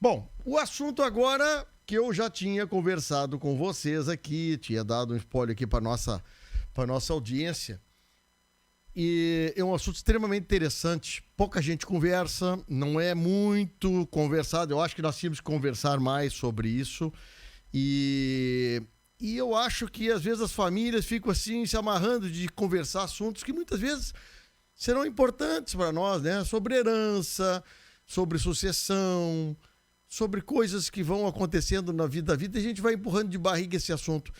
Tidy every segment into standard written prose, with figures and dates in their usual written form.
Bom, o assunto agora que eu já tinha conversado com vocês aqui, tinha dado um spoiler aqui para nossa audiência, e é um assunto extremamente interessante. Pouca gente conversa, não é muito conversado. Eu acho que nós tínhamos que conversar mais sobre isso. E eu acho que às vezes as famílias ficam assim se amarrando de conversar assuntos que muitas vezes serão importantes para nós, né? Sobre herança, sobre sucessão, sobre coisas que vão acontecendo na vida da vida, e a gente vai empurrando de barriga esse assunto.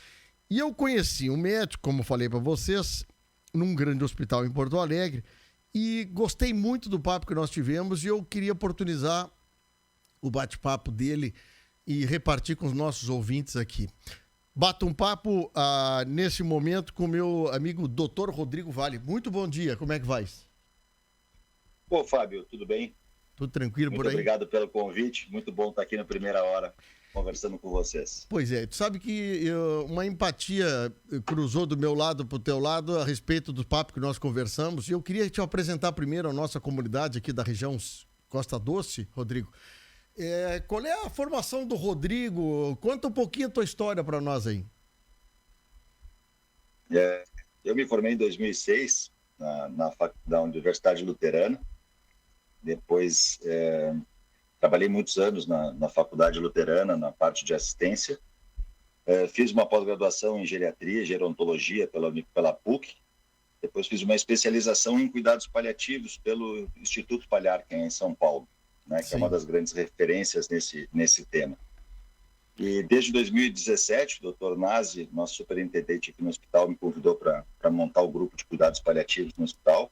E eu conheci um médico, como falei para vocês, num grande hospital em Porto Alegre, e gostei muito do papo que nós tivemos, e eu queria oportunizar o bate-papo dele e repartir com os nossos ouvintes aqui. Bato um papo nesse momento com o meu amigo Dr. Rodrigo Vale. Muito bom dia, como é que vai? Pô, Fábio, tudo bem? Tudo tranquilo por aí? Muito obrigado pelo convite, muito bom estar aqui na primeira hora conversando com vocês. Pois é, tu sabe que uma empatia cruzou do meu lado para o teu lado a respeito do papo que nós conversamos, e eu queria te apresentar primeiro a nossa comunidade aqui da região Costa Doce, Rodrigo. Qual é a formação do Rodrigo? Conta um pouquinho a tua história para nós aí. Eu me formei em 2006 na Universidade Luterana. Depois trabalhei muitos anos na Faculdade Luterana, na parte de assistência. Fiz uma pós-graduação em geriatria e gerontologia pela PUC. Depois fiz uma especialização em cuidados paliativos pelo Instituto Palhar, que é em São Paulo, né, que é uma das grandes referências nesse tema. E desde 2017, o Dr. Nazi, nosso superintendente aqui no hospital, me convidou para montar o grupo de cuidados paliativos no hospital.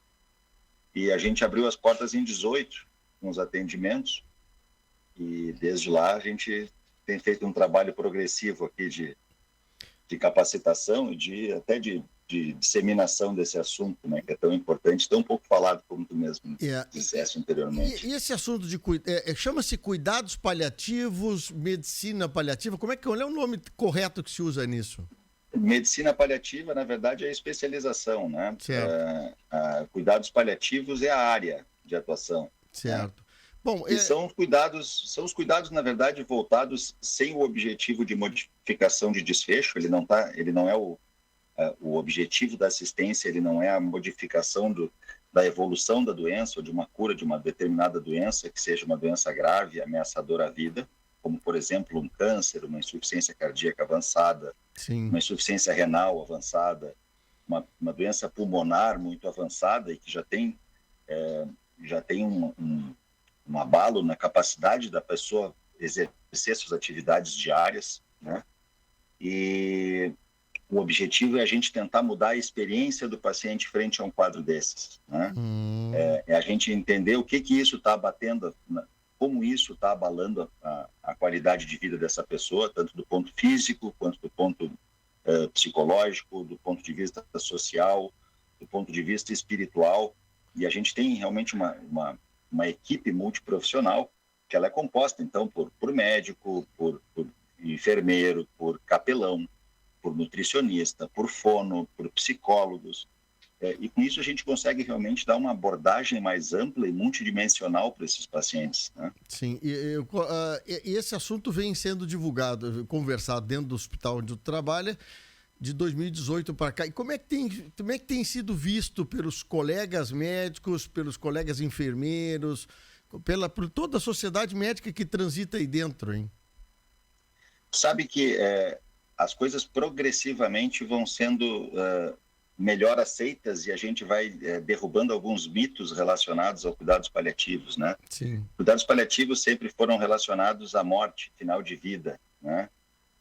E a gente abriu as portas em 18, com os atendimentos. E desde lá a gente tem feito um trabalho progressivo aqui de capacitação e até de disseminação desse assunto, né, que é tão importante, tão pouco falado, como tu mesmo disseste anteriormente. E esse assunto de chama-se cuidados paliativos, medicina paliativa, qual é o nome correto que se usa nisso? Medicina paliativa, na verdade, é a especialização, né? Certo. Cuidados paliativos é a área de atuação. Certo. Né? Bom, e são os cuidados, na verdade, voltados sem o objetivo de modificação de desfecho. Ele não é o objetivo da assistência, ele não é a modificação da evolução da doença ou de uma cura de uma determinada doença, que seja uma doença grave, ameaçadora à vida, como, por exemplo, um câncer, uma insuficiência cardíaca avançada, sim, uma insuficiência renal avançada, uma doença pulmonar muito avançada e que já tem um abalo na capacidade da pessoa exercer suas atividades diárias, né? E o objetivo é a gente tentar mudar a experiência do paciente frente a um quadro desses, né? É a gente entender o que isso está abatendo, como isso está abalando a qualidade de vida dessa pessoa, tanto do ponto físico, quanto do ponto psicológico, do ponto de vista social, do ponto de vista espiritual. E a gente tem realmente uma equipe multiprofissional que ela é composta, então, por médico, por enfermeiro, por capelão, por nutricionista, por fono, por psicólogos. E com isso a gente consegue realmente dar uma abordagem mais ampla e multidimensional para esses pacientes, né? Sim, e esse assunto vem sendo divulgado, conversado dentro do hospital onde tu trabalha, de 2018 para cá. E como é que tem sido visto pelos colegas médicos, pelos colegas enfermeiros, por toda a sociedade médica que transita aí dentro, hein? Sabe que as coisas progressivamente vão sendo melhor aceitas e a gente vai derrubando alguns mitos relacionados aos cuidados paliativos, né? Sim. Cuidados paliativos sempre foram relacionados à morte, final de vida, né?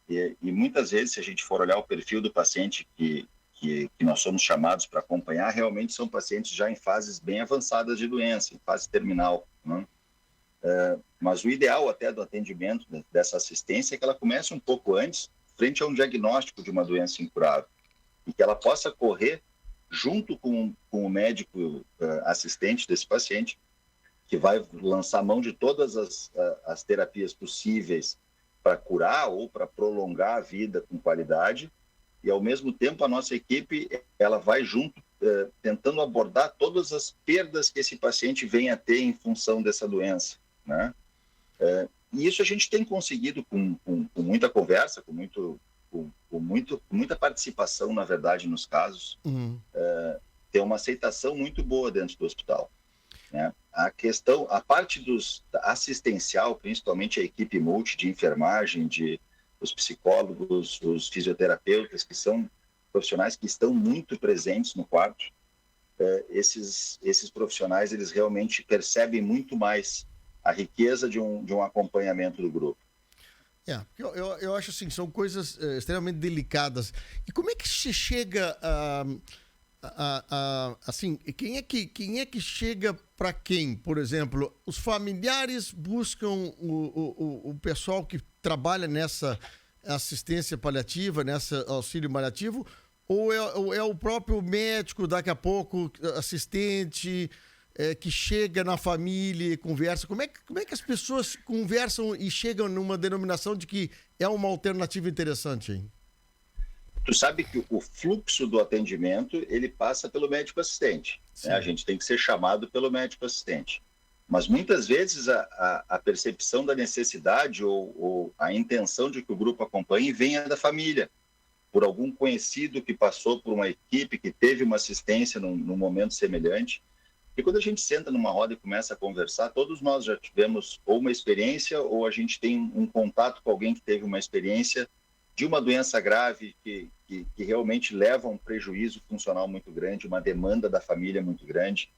E muitas vezes, se a gente for olhar o perfil do paciente que nós somos chamados para acompanhar, realmente são pacientes já em fases bem avançadas de doença, em fase terminal, né? Mas o ideal até do atendimento dessa assistência é que ela comece um pouco antes, frente a um diagnóstico de uma doença incurável, e que ela possa correr junto com o médico assistente desse paciente, que vai lançar mão de todas as terapias possíveis para curar ou para prolongar a vida com qualidade, e ao mesmo tempo a nossa equipe ela vai junto tentando abordar todas as perdas que esse paciente vem a ter em função dessa doença, né? E isso a gente tem conseguido com muita conversa, com muita participação, na verdade, nos casos, ter uma aceitação muito boa dentro do hospital, né? A parte assistencial, principalmente a equipe multi de enfermagem, os psicólogos, os fisioterapeutas, que são profissionais que estão muito presentes no quarto, esses profissionais, eles realmente percebem muito mais a riqueza de um acompanhamento do grupo. Eu acho assim, são coisas extremamente delicadas. E como é que se chega assim, quem é que chega para quem? Por exemplo, os familiares buscam o pessoal que trabalha nessa assistência paliativa, nessa auxílio paliativo, ou é o próprio médico, daqui a pouco, assistente, que chega na família e conversa? Como é que as pessoas conversam e chegam numa denominação de que é uma alternativa interessante, hein? Tu sabe que o fluxo do atendimento, ele passa pelo médico assistente, né? A gente tem que ser chamado pelo médico assistente. Mas muitas vezes a percepção da necessidade ou a intenção de que o grupo acompanhe venha da família, por algum conhecido que passou por uma equipe, que teve uma assistência num momento semelhante. E quando a gente senta numa roda e começa a conversar, todos nós já tivemos ou uma experiência ou a gente tem um contato com alguém que teve uma experiência de uma doença grave que realmente leva a um prejuízo funcional muito grande, uma demanda da família muito grande.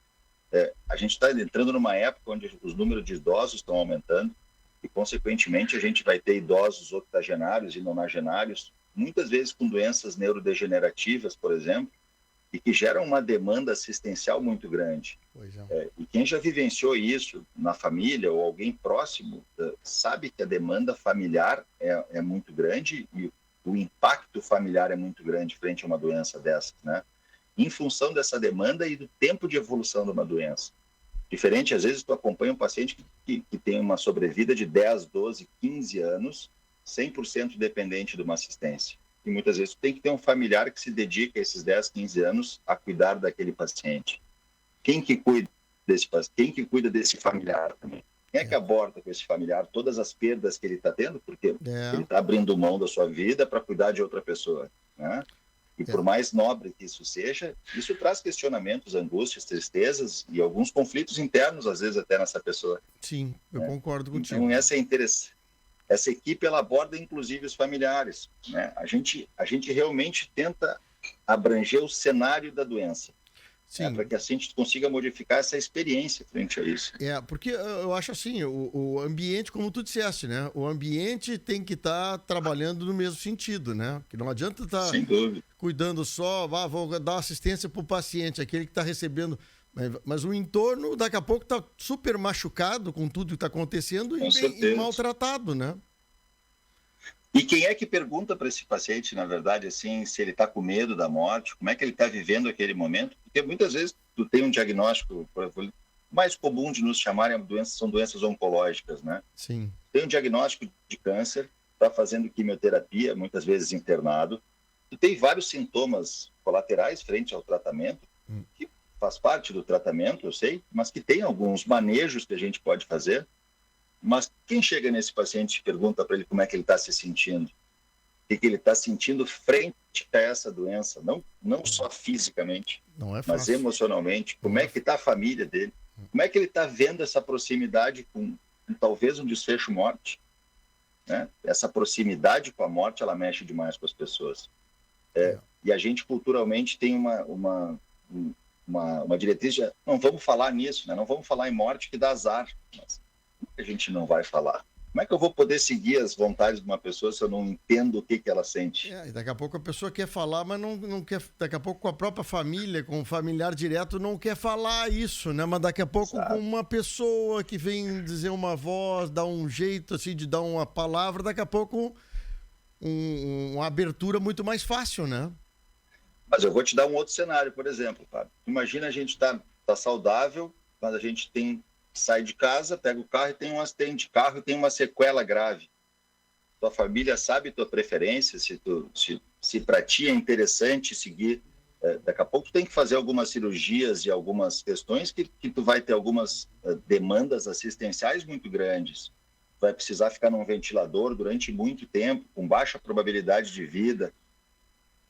A gente está entrando numa época onde os números de idosos estão aumentando e, consequentemente, a gente vai ter idosos octogenários e nonagenários, muitas vezes com doenças neurodegenerativas, por exemplo, e que geram uma demanda assistencial muito grande. E quem já vivenciou isso na família ou alguém próximo sabe que a demanda familiar é muito grande e o impacto familiar é muito grande frente a uma doença dessas, né? Em função dessa demanda e do tempo de evolução de uma doença. Diferente, às vezes, tu acompanha um paciente que tem uma sobrevida de 10, 12, 15 anos, 100% dependente de uma assistência. E muitas vezes tu tem que ter um familiar que se dedica a esses 10, 15 anos a cuidar daquele paciente. Quem que cuida desse familiar também? Quem é que aborda com esse familiar todas as perdas que ele está tendo? Porque ele está abrindo mão da sua vida para cuidar de outra pessoa, né? E por mais nobre que isso seja, isso traz questionamentos, angústias, tristezas e alguns conflitos internos, às vezes até nessa pessoa. Sim, eu concordo contigo. Então essa é interessante. Essa equipe, ela aborda inclusive os familiares, né? A gente realmente tenta abranger o cenário da doença, para que a gente consiga modificar essa experiência frente a isso. Porque eu acho assim, o ambiente, como tu disseste, né? O ambiente tem que estar trabalhando no mesmo sentido, né? Que não adianta estar cuidando só, vou dar assistência para o paciente, aquele que está recebendo, mas o entorno daqui a pouco está super machucado com tudo que está acontecendo e maltratado, né? E quem é que pergunta para esse paciente, na verdade, assim, se ele está com medo da morte, como é que ele está vivendo aquele momento? Porque muitas vezes tu tem um diagnóstico, o mais comum de nos chamarem são doenças oncológicas, né? Sim. Tem um diagnóstico de câncer, está fazendo quimioterapia, muitas vezes internado. Tu tem vários sintomas colaterais frente ao tratamento, que faz parte do tratamento, eu sei, mas que tem alguns manejos que a gente pode fazer. Mas quem chega nesse paciente e pergunta para ele como é que ele está se sentindo, o que ele está sentindo frente a essa doença, não só fisicamente, mas emocionalmente, como é que está a família dele, como é que ele está vendo essa proximidade com talvez um desfecho morte, né? Essa proximidade com a morte, ela mexe demais com as pessoas. E a gente culturalmente tem uma diretriz de não vamos falar nisso, né? Não vamos falar em morte que dá azar. Mas a gente não vai falar. Como é que eu vou poder seguir as vontades de uma pessoa se eu não entendo o que ela sente? E daqui a pouco a pessoa quer falar, mas não quer. Daqui a pouco com a própria família, com o familiar direto, não quer falar isso, né? Mas daqui a pouco com uma pessoa que vem dizer uma voz, dar um jeito assim de dar uma palavra, daqui a pouco uma abertura muito mais fácil, né? Mas eu vou te dar um outro cenário, por exemplo, Fábio. Imagina a gente tá saudável, mas a gente sai de casa, pega o carro e tem um acidente de carro e tem uma sequela grave. Tua família sabe tua preferência, se para ti é interessante seguir. Daqui a pouco tu tem que fazer algumas cirurgias e algumas questões que tu vai ter algumas demandas assistenciais muito grandes. vai precisar ficar num ventilador durante muito tempo, com baixa probabilidade de vida.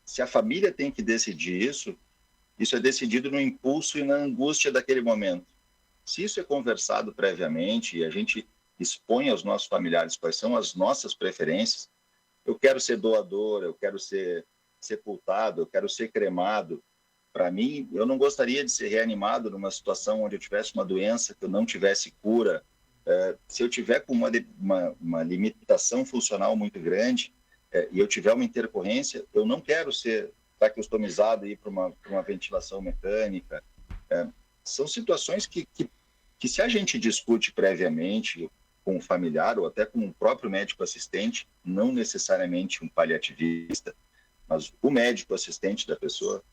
Se a família tem que decidir isso, isso é decidido no impulso e na angústia daquele momento. Se isso é conversado previamente e a gente expõe aos nossos familiares quais são as nossas preferências, eu quero ser doador, eu quero ser sepultado, eu quero ser cremado. Para mim, eu não gostaria de ser reanimado numa situação onde eu tivesse uma doença que eu não tivesse cura. Se eu tiver com uma limitação funcional muito grande e eu tiver uma intercorrência, eu não quero estar customizado e ir para uma ventilação mecânica. São situações que se a gente discute previamente com o familiar ou até com o próprio médico assistente, não necessariamente um paliativista, mas o médico assistente da pessoa,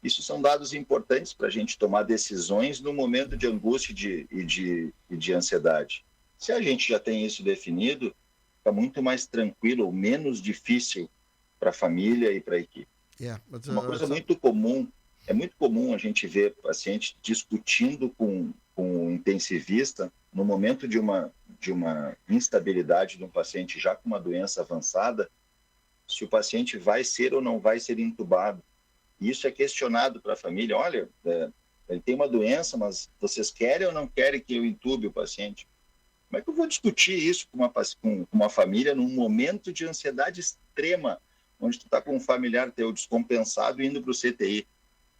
isso são dados importantes para a gente tomar decisões no momento de angústia e de ansiedade. Se a gente já tem isso definido, fica muito mais tranquilo, ou menos difícil para a família e para a equipe. Uma coisa muito comum, é muito comum a gente ver paciente discutindo com um intensivista no momento de uma instabilidade de um paciente já com uma doença avançada, se o paciente vai ser ou não vai ser intubado. E isso é questionado para a família. Olha, ele tem uma doença, mas vocês querem ou não querem que eu intube o paciente? Como é que eu vou discutir isso com uma família num momento de ansiedade extrema, onde tu está com um familiar teu descompensado indo para o CTI?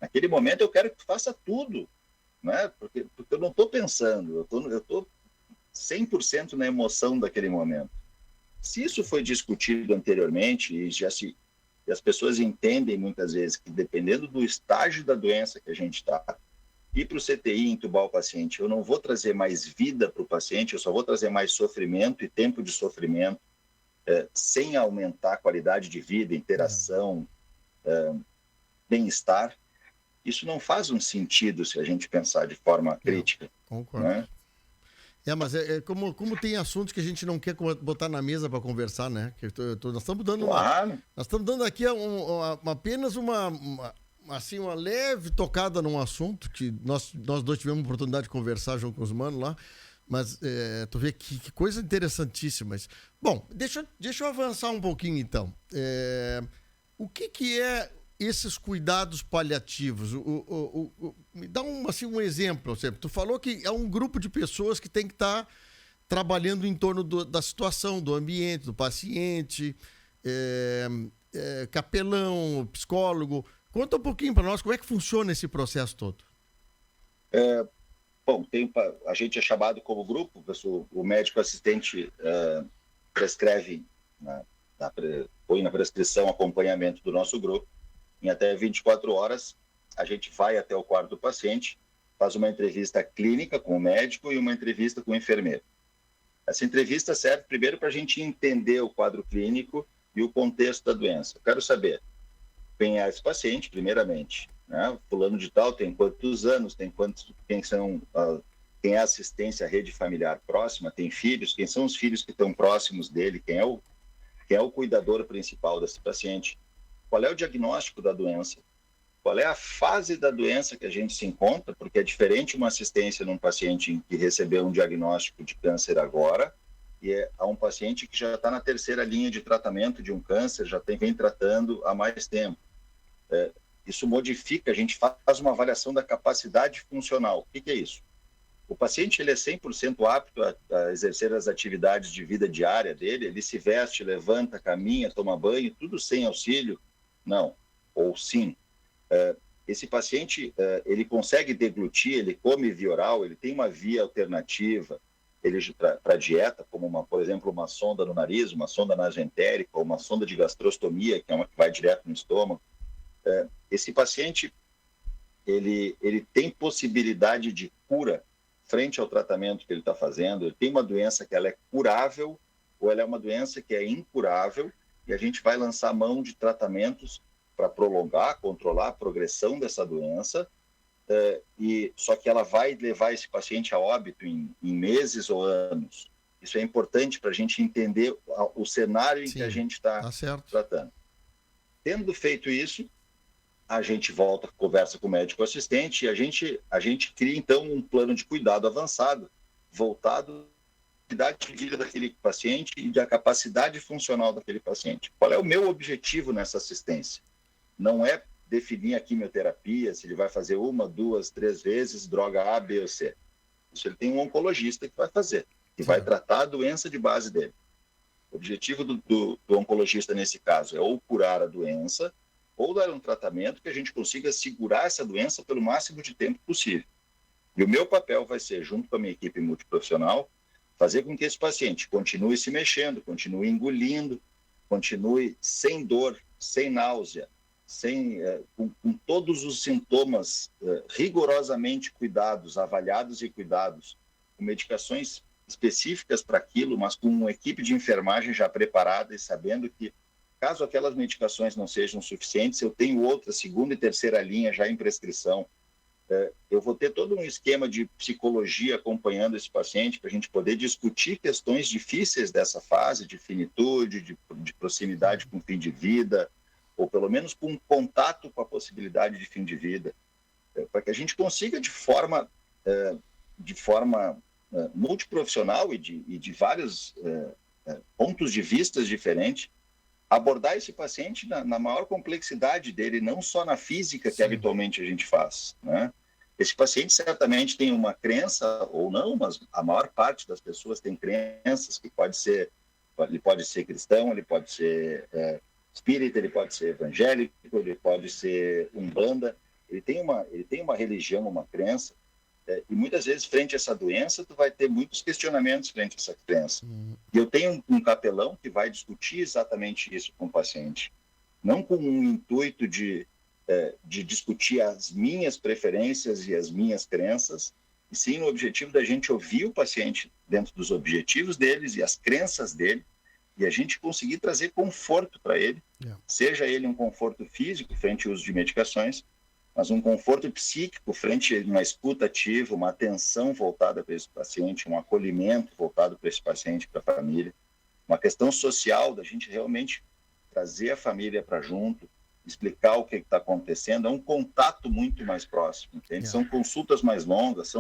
Naquele momento eu quero que tu faça tudo, né? Porque eu não estou pensando, eu estou 100% na emoção daquele momento. Se isso foi discutido anteriormente e as pessoas entendem muitas vezes que dependendo do estágio da doença que a gente está, ir para o CTI entubar o paciente, eu não vou trazer mais vida para o paciente, eu só vou trazer mais sofrimento e tempo de sofrimento, sem aumentar a qualidade de vida, interação, bem-estar. Isso não faz um sentido se a gente pensar de forma crítica. Concordo. Né? Mas como tem assuntos que a gente não quer botar na mesa para conversar, né? Nós estamos dando nós estamos dando aqui apenas uma leve tocada num assunto que nós dois tivemos a oportunidade de conversar junto com os manos lá, mas tu vê que coisa interessantíssima. Bom, deixa eu avançar um pouquinho então. O que é esses cuidados paliativos? Me dá um exemplo. Tu falou que é um grupo de pessoas que tem que estar trabalhando em torno da situação, do ambiente, do paciente, capelão, psicólogo. Conta um pouquinho para nós como é que funciona esse processo todo. Bom, a gente é chamado como grupo, o médico assistente prescreve, põe na prescrição acompanhamento do nosso grupo. Em até 24 horas, a gente vai até o quarto do paciente, faz uma entrevista clínica com o médico e uma entrevista com o enfermeiro. Essa entrevista serve primeiro para a gente entender o quadro clínico e o contexto da doença. Eu quero saber quem é esse paciente, primeiramente. Né? Fulano de tal tem quantos anos, quem é a assistência à rede familiar próxima, tem filhos, quem são os filhos que estão próximos dele, quem é o cuidador principal desse paciente. Qual é o diagnóstico da doença? Qual é a fase da doença que a gente se encontra? Porque é diferente uma assistência num paciente que recebeu um diagnóstico de câncer agora e a um paciente que já está na terceira linha de tratamento de um câncer, vem tratando há mais tempo. Isso modifica, a gente faz uma avaliação da capacidade funcional. O que é isso? O paciente ele é 100% apto a exercer as atividades de vida diária dele, ele se veste, levanta, caminha, toma banho, tudo sem auxílio? Não, ou sim. Esse paciente, ele consegue deglutir, ele come via oral, ele tem uma via alternativa para dieta, como, por exemplo, uma sonda no nariz, uma sonda nasoentérica, ou uma sonda de gastrostomia, que é uma que vai direto no estômago. Esse paciente, ele tem possibilidade de cura frente ao tratamento que ele está fazendo. Ele tem uma doença que ela é curável, ou ela é uma doença que é incurável, e a gente vai lançar mão de tratamentos para prolongar, controlar a progressão dessa doença, só que ela vai levar esse paciente a óbito em meses ou anos. Isso é importante para a gente entender o cenário em que a gente está tratando. Tendo feito isso, a gente volta, conversa com o médico assistente e a gente cria, então, um plano de cuidado avançado, voltado qualidade de vida daquele paciente e da capacidade funcional daquele paciente. Qual é o meu objetivo nessa assistência? Não é definir a quimioterapia, se ele vai fazer 1, 2, 3 vezes, droga A, B ou C. Isso ele tem um oncologista que vai fazer, que vai tratar a doença de base dele. O objetivo do oncologista, nesse caso, é ou curar a doença, ou dar um tratamento que a gente consiga segurar essa doença pelo máximo de tempo possível. E o meu papel vai ser, junto com a minha equipe multiprofissional, fazer com que esse paciente continue se mexendo, continue engolindo, continue sem dor, sem náusea, com todos os sintomas rigorosamente cuidados, avaliados e cuidados, com medicações específicas para aquilo, mas com uma equipe de enfermagem já preparada e sabendo que, caso aquelas medicações não sejam suficientes, eu tenho outra, segunda e terceira linha já em prescrição. Eu vou ter todo um esquema de psicologia acompanhando esse paciente para a gente poder discutir questões difíceis dessa fase, de finitude, de proximidade com o fim de vida, ou pelo menos com contato com a possibilidade de fim de vida, para que a gente consiga de forma multiprofissional e de vários pontos de vista diferentes, abordar esse paciente na maior complexidade dele, não só na física que habitualmente a gente faz, né? Esse paciente certamente tem uma crença, ou não, mas a maior parte das pessoas tem crenças que ele pode ser cristão, ele pode ser espírita, ele pode ser evangélico, ele pode ser umbanda, ele tem uma religião, uma crença, e muitas vezes, frente a essa doença, tu vai ter muitos questionamentos frente a essa crença. E eu tenho um capelão que vai discutir exatamente isso com o paciente, não com um intuito de discutir as minhas preferências e as minhas crenças, e sim o objetivo da gente ouvir o paciente dentro dos objetivos deles e as crenças dele, e a gente conseguir trazer conforto para ele, seja ele um conforto físico frente ao uso de medicações, mas um conforto psíquico frente a uma escuta ativa, uma atenção voltada para esse paciente, um acolhimento voltado para esse paciente, para a família, uma questão social da gente realmente trazer a família para junto, explicar o que está acontecendo, é um contato muito mais próximo, entende? São consultas mais longas,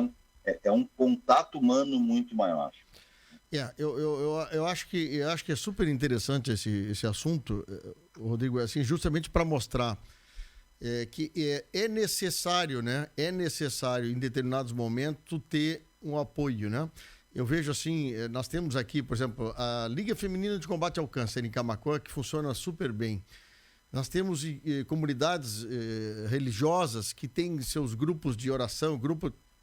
é um contato humano muito maior. Eu acho que é super interessante esse assunto, Rodrigo, assim, justamente para mostrar que é necessário, né? É necessário, em determinados momentos, ter um apoio, né? Eu vejo assim, nós temos aqui, por exemplo, a Liga Feminina de Combate ao Câncer em Camaquã, que funciona super bem. Nós temos comunidades religiosas que têm seus grupos de oração,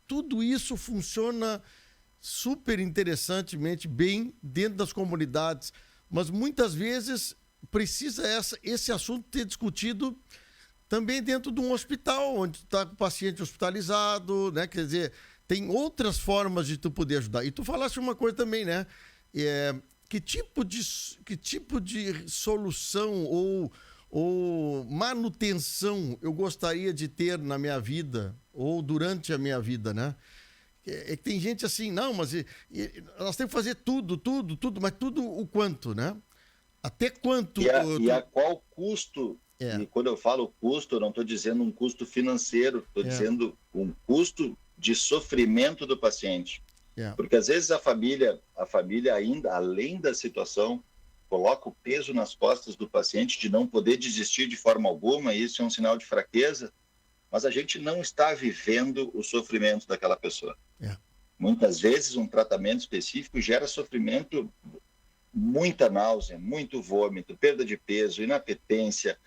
tudo isso funciona super interessantemente bem dentro das comunidades, mas muitas vezes precisa esse assunto ter discutido também dentro de um hospital, onde está o paciente hospitalizado, né? Quer dizer, tem outras formas de tu poder ajudar. E tu falaste uma coisa também, né? Que tipo de solução ou manutenção eu gostaria de ter na minha vida ou durante a minha vida, né? Que tem gente assim, não, mas nós temos que fazer tudo, mas tudo o quanto, né? Até quanto... E a qual custo? E quando eu falo custo, eu não estou dizendo um custo financeiro, estou dizendo um custo de sofrimento do paciente. Porque às vezes a família ainda, além da situação, coloca o peso nas costas do paciente de não poder desistir de forma alguma, e isso é um sinal de fraqueza, mas a gente não está vivendo o sofrimento daquela pessoa. Muitas vezes um tratamento específico gera sofrimento, muita náusea, muito vômito, perda de peso, inapetência,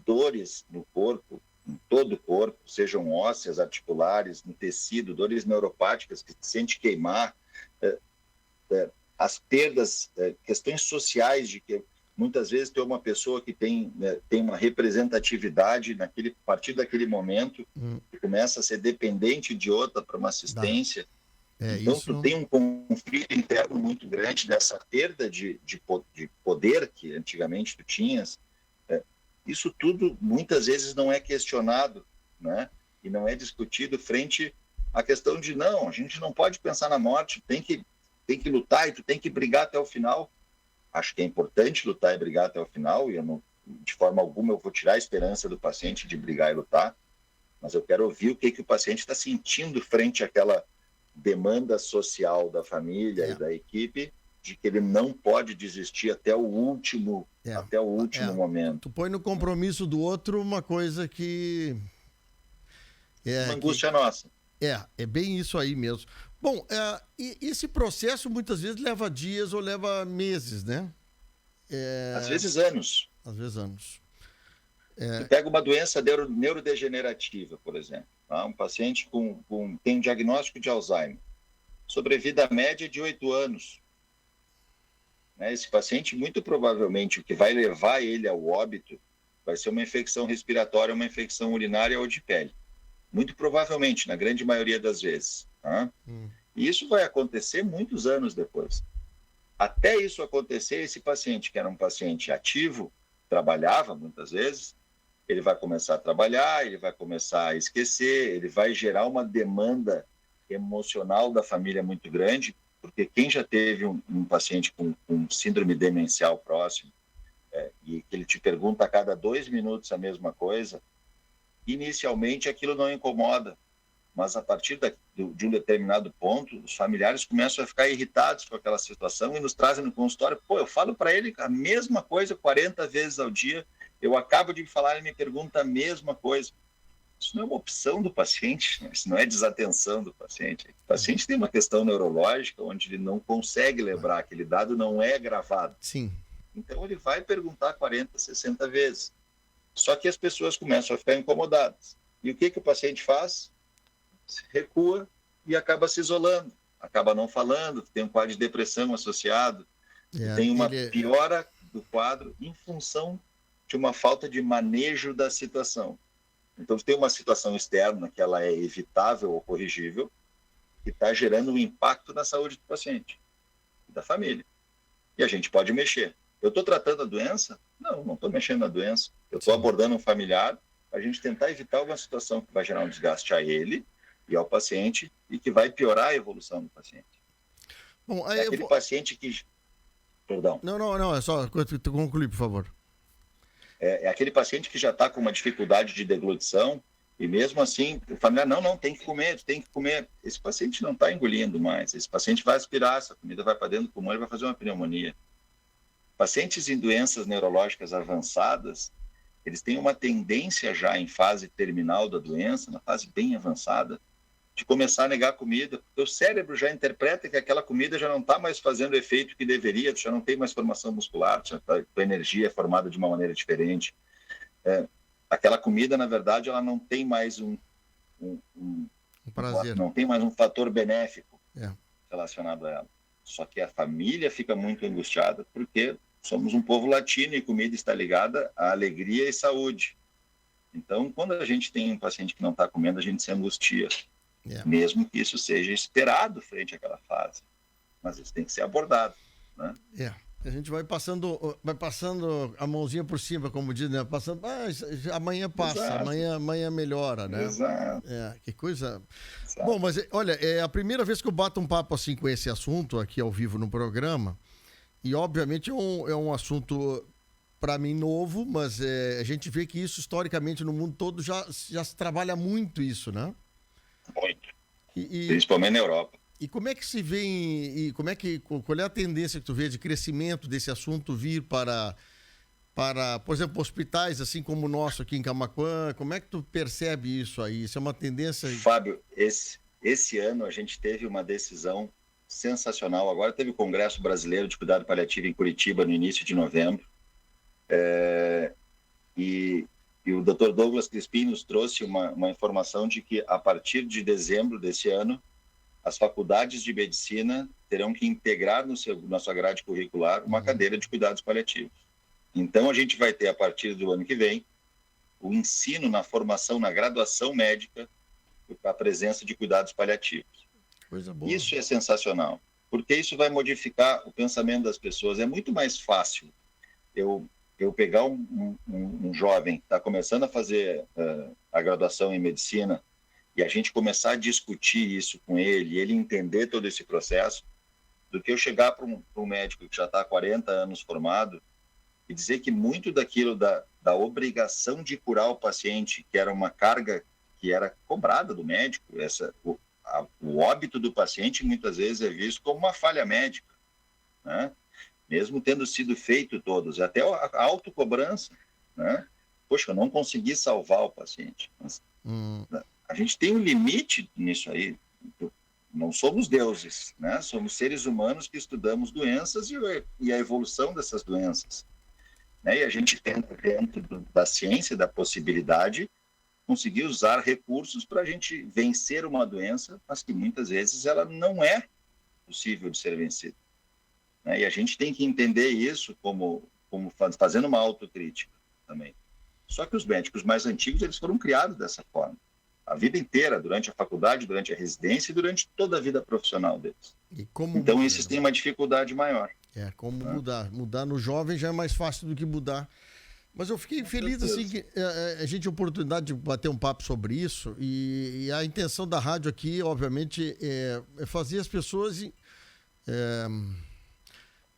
dores no corpo, em todo o corpo, sejam ósseas, articulares, no tecido, dores neuropáticas que se sente queimar, as perdas, questões sociais de que muitas vezes tem uma pessoa que tem uma representatividade a partir daquele momento, que começa a ser dependente de outra para uma assistência. Então, tu tem um conflito interno muito grande dessa perda de poder que antigamente tu tinhas. Isso tudo, muitas vezes, não é questionado, né? E não é discutido frente à questão de, não, a gente não pode pensar na morte, tem que lutar e tu tem que brigar até o final. Acho que é importante lutar e brigar até o final, e eu não, de forma alguma eu vou tirar a esperança do paciente de brigar e lutar, mas eu quero ouvir o que o paciente está sentindo frente àquela demanda social da família e da equipe de que ele não pode desistir até o último momento. Tu põe no compromisso do outro uma coisa que... uma angústia nossa. É bem isso aí mesmo. Bom, e esse processo muitas vezes leva dias ou leva meses, né? Às vezes anos. Às vezes anos. Tu pega uma doença neurodegenerativa, por exemplo. Tá? Um paciente tem um diagnóstico de Alzheimer. Sobrevida média de 8 anos. Né? Esse paciente, muito provavelmente, o que vai levar ele ao óbito vai ser uma infecção respiratória, uma infecção urinária ou de pele. Muito provavelmente, na grande maioria das vezes. Tá? E isso vai acontecer muitos anos depois. Até isso acontecer, esse paciente, que era um paciente ativo, trabalhava muitas vezes, ele vai começar a trabalhar, ele vai começar a esquecer, ele vai gerar uma demanda emocional da família muito grande, porque quem já teve um paciente com síndrome demencial próximo, e que ele te pergunta a cada 2 minutos a mesma coisa, inicialmente aquilo não incomoda, mas a partir de um determinado ponto, os familiares começam a ficar irritados com aquela situação e nos trazem no consultório. Eu falo para ele a mesma coisa 40 vezes ao dia, eu acabo de falar, ele me pergunta a mesma coisa. Isso não é uma opção do paciente, né? Isso não é desatenção do paciente. O paciente tem uma questão neurológica onde ele não consegue lembrar, aquele dado não é gravado. Sim. Então ele vai perguntar 40, 60 vezes. Só que as pessoas começam a ficar incomodadas. E o que o paciente faz? Se recua e acaba se isolando, acaba não falando, tem um quadro de depressão associado, tem uma piora do quadro em função de uma falta de manejo da situação. Então, tem uma situação externa que ela é evitável ou corrigível, que está gerando um impacto na saúde do paciente e da família. E a gente pode mexer. Eu estou tratando a doença? Não estou mexendo na doença. Eu estou abordando um familiar para a gente tentar evitar alguma situação que vai gerar um desgaste a ele e ao paciente e que vai piorar a evolução do paciente. Bom, aí aquele paciente que... Perdão. Não, é só concluir, por favor. É aquele paciente que já está com uma dificuldade de deglutição e mesmo assim o familiar, não, tem que comer. Esse paciente não está engolindo mais, esse paciente vai aspirar, essa comida vai para dentro do pulmão, ele vai fazer uma pneumonia. Pacientes em doenças neurológicas avançadas, eles têm uma tendência já em fase terminal da doença, na fase bem avançada, de começar a negar comida, porque o cérebro já interpreta que aquela comida já não está mais fazendo o efeito que deveria, já não tem mais formação muscular, a energia é formada de uma maneira diferente. Aquela comida, na verdade, ela não tem mais um prazer. Não tem mais um fator benéfico relacionado a ela. Só que a família fica muito angustiada, porque somos um povo latino e comida está ligada à alegria e saúde. Então, quando a gente tem um paciente que não está comendo, a gente se angustia. Mesmo que isso seja esperado frente àquela fase. Mas isso tem que ser abordado. Né? A gente vai passando a mãozinha por cima, como diz, né? Passando, amanhã passa, amanhã melhora, né? Exato. Que coisa... Exato. Bom, mas olha, é a primeira vez que eu bato um papo assim com esse assunto aqui ao vivo no programa, e obviamente é um assunto para mim novo, mas a gente vê que isso historicamente no mundo todo já se trabalha muito isso, né? Muito. Principalmente na Europa. E como é que se vê, qual é a tendência que tu vê de crescimento desse assunto vir para, por exemplo, hospitais assim como o nosso aqui em Camaquã? Como é que tu percebe isso aí? Isso é uma tendência... Fábio, esse ano a gente teve uma decisão sensacional. Agora teve o Congresso Brasileiro de Cuidado Paliativo em Curitiba no início de novembro. E o Dr. Douglas Crispim nos trouxe uma informação de que, a partir de dezembro desse ano, as faculdades de medicina terão que integrar na sua grade curricular uma cadeira de cuidados paliativos. Então, a gente vai ter, a partir do ano que vem, o ensino na formação, na graduação médica, a presença de cuidados paliativos. Coisa boa. Isso é sensacional, porque isso vai modificar o pensamento das pessoas. É muito mais fácil eu pegar um jovem que está começando a fazer a graduação em medicina e a gente começar a discutir isso com ele e ele entender todo esse processo, do que eu chegar para um médico que já está há 40 anos formado e dizer que muito daquilo da obrigação de curar o paciente, que era uma carga que era cobrada do médico, o óbito do paciente muitas vezes é visto como uma falha médica, né? Mesmo tendo sido feito todos, até a autocobrança, né? Poxa, eu não consegui salvar o paciente. Mas, a gente tem um limite nisso aí. Não somos deuses, né? Somos seres humanos que estudamos doenças e a evolução dessas doenças, né? E a gente tenta, dentro da ciência, da possibilidade, conseguir usar recursos para a gente vencer uma doença, mas que muitas vezes ela não é possível de ser vencida, né? E a gente tem que entender isso como fazendo uma autocrítica também. Só que os médicos mais antigos, eles foram criados dessa forma, a vida inteira, durante a faculdade, durante a residência e durante toda a vida profissional deles. Então, esses têm uma dificuldade maior. Como mudar. Mudar no jovem já é mais fácil do que mudar. Mas eu fiquei feliz, assim, que a gente tem a oportunidade de bater um papo sobre isso, e a intenção da rádio aqui, obviamente, é fazer as pessoas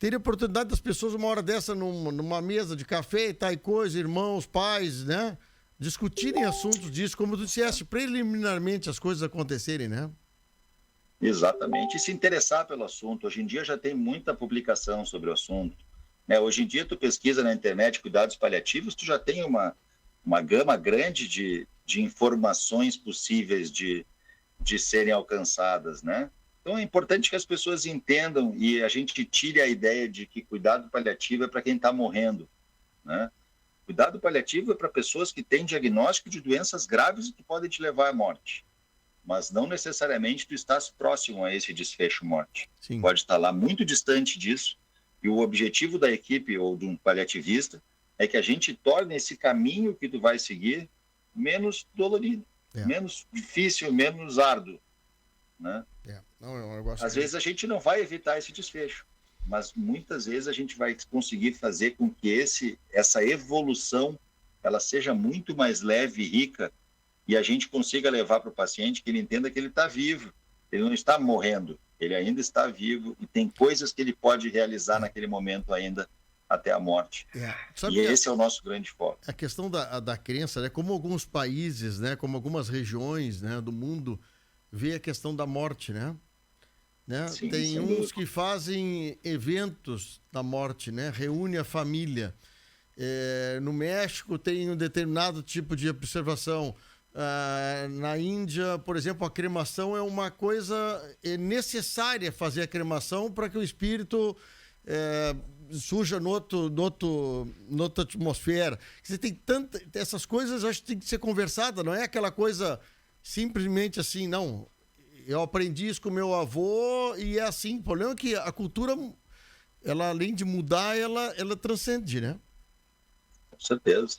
terem a oportunidade das pessoas, uma hora dessa, numa mesa de café e tal coisa, irmãos, pais, né? Discutirem assuntos disso, como tu disseste, preliminarmente as coisas acontecerem, né? Exatamente, e se interessar pelo assunto. Hoje em dia já tem muita publicação sobre o assunto, né? Hoje em dia tu pesquisa na internet cuidados paliativos, tu já tem uma gama grande de informações possíveis de serem alcançadas, né? Então é importante que as pessoas entendam e a gente tire a ideia de que cuidado paliativo é para quem está morrendo, né? Cuidado paliativo é para pessoas que têm diagnóstico de doenças graves e que podem te levar à morte, mas não necessariamente tu estás próximo a esse desfecho morte. Sim. Pode estar lá muito distante disso, e o objetivo da equipe ou de um paliativista é que a gente torne esse caminho que tu vai seguir menos dolorido, menos difícil, menos árduo, né? Não, é um negócio Às vezes a gente não vai evitar esse desfecho, mas muitas vezes a gente vai conseguir fazer com que essa evolução ela seja muito mais leve e rica, e a gente consiga levar para o paciente que ele entenda que ele está vivo, ele não está morrendo, ele ainda está vivo e tem coisas que ele pode realizar naquele momento ainda até a morte. E esse é o nosso grande foco. A questão da crença, né? Como alguns países, né? Como algumas regiões, né? do mundo vê a questão da morte, né? Sim, tem uns que fazem eventos da morte, né? Reúne a família. No México tem um determinado tipo de observação. Na Índia, por exemplo, a cremação é uma coisa necessária, fazer a cremação para que o espírito surja noutra atmosfera. Você tem essas coisas, acho que tem que ser conversada, não é aquela coisa simplesmente assim, não. Eu aprendi isso com meu avô e é assim. O problema é que a cultura, ela além de mudar, ela transcende, né? Com certeza.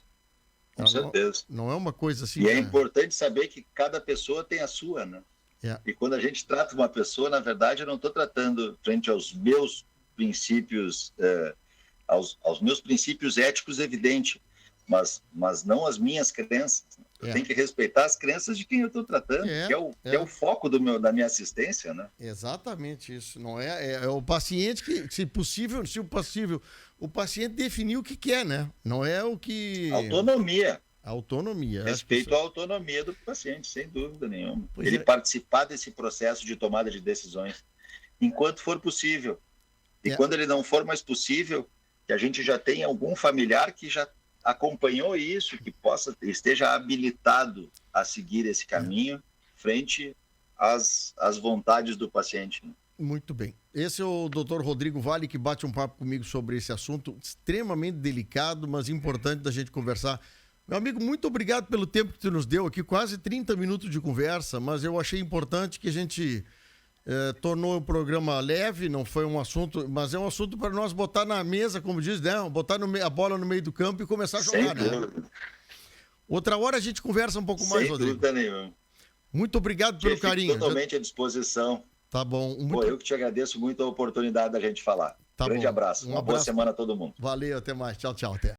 Com certeza. Não é uma coisa assim. E é importante saber que cada pessoa tem a sua, né? E quando a gente trata uma pessoa, na verdade, eu não estou tratando frente aos meus princípios, aos meus princípios éticos, evidente, mas não as minhas crenças. Eu tenho que respeitar as crenças de quem eu estou tratando, que é o foco da minha assistência, né? Exatamente isso. Não é o paciente que, se possível, o paciente definir o que quer, né? Não é o que... Autonomia. Respeito à autonomia do paciente, sem dúvida nenhuma. Ele participar desse processo de tomada de decisões enquanto for possível. E quando ele não for mais possível, que a gente já tenha algum familiar que já acompanhou isso, que esteja habilitado a seguir esse caminho frente às vontades do paciente. Muito bem. Esse é o Dr. Rodrigo Vale, que bate um papo comigo sobre esse assunto extremamente delicado, mas importante da gente conversar. Meu amigo, muito obrigado pelo tempo que tu nos deu aqui, quase 30 minutos de conversa, mas eu achei importante que a gente tornou o programa leve, não foi um assunto, mas é um assunto para nós botar na mesa, como diz, né? Botar a bola no meio do campo e começar a jogar, né? Outra hora a gente conversa um pouco mais, Rodrigo. Sem dúvida nenhuma. Muito obrigado pelo carinho. Totalmente à disposição. Tá bom. Eu que te agradeço muito a oportunidade da gente falar. Grande abraço. Uma boa semana a todo mundo. Valeu, até mais. Tchau, tchau. Até.